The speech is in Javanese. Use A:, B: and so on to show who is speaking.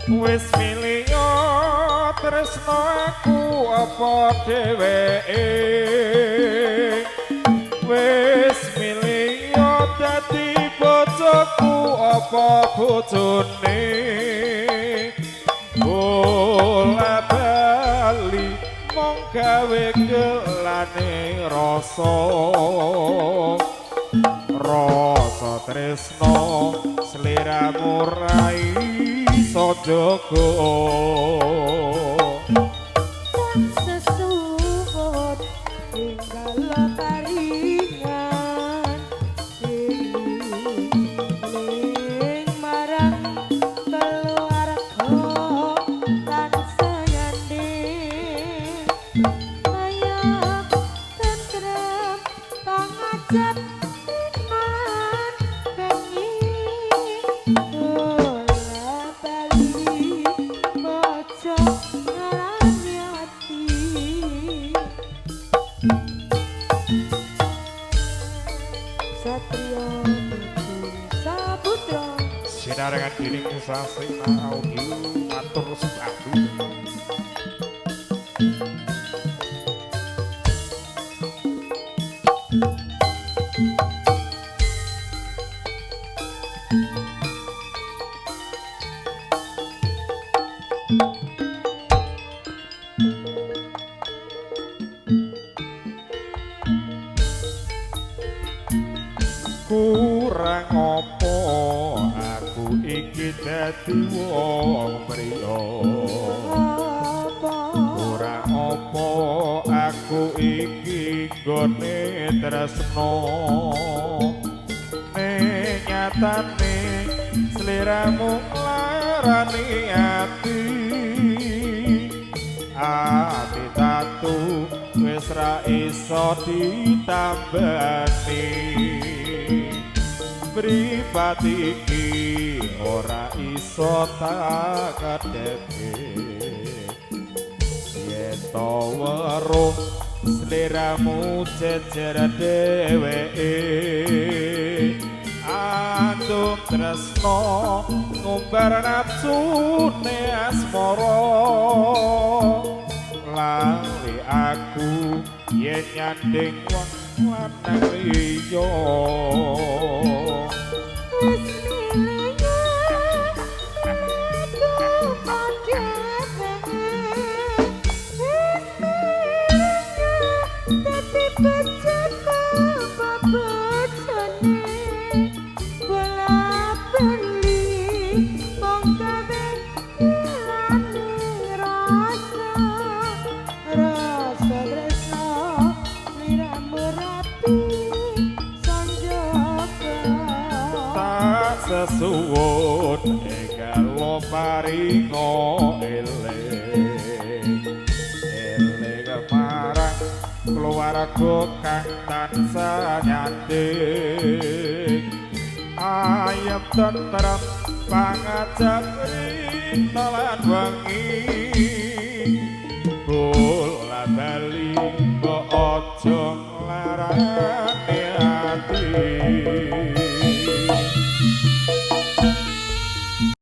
A: Wis milio tresno aku apa dheweke wis milio dadi bojoku apa bojone bola bali mong gawe gelane rasa rasa tresno sliramu rai sojogo
B: sesubut tinggal taringan ling marang keluarga lan sayanding ayam tentrem pangajap
A: sinarengan dirimu sasina audio matur sepatu kurang opo aku iki dadi wong priya kurang opo aku iki gone tresno nyatane sliramu larani ati ati tatu wis ra iso ditambani pripati iki ora iso tak kadhepe yen to weruh sliramu jejer dheweke andum tresno ngumbar nafsune asmara lali aku yen nyanding wong lanang liya sesuwun egalo paringo eling marang keluarga kang tansah nyanding ayem tentrem pangajak rita lan wengi bola bali kok aja nglarang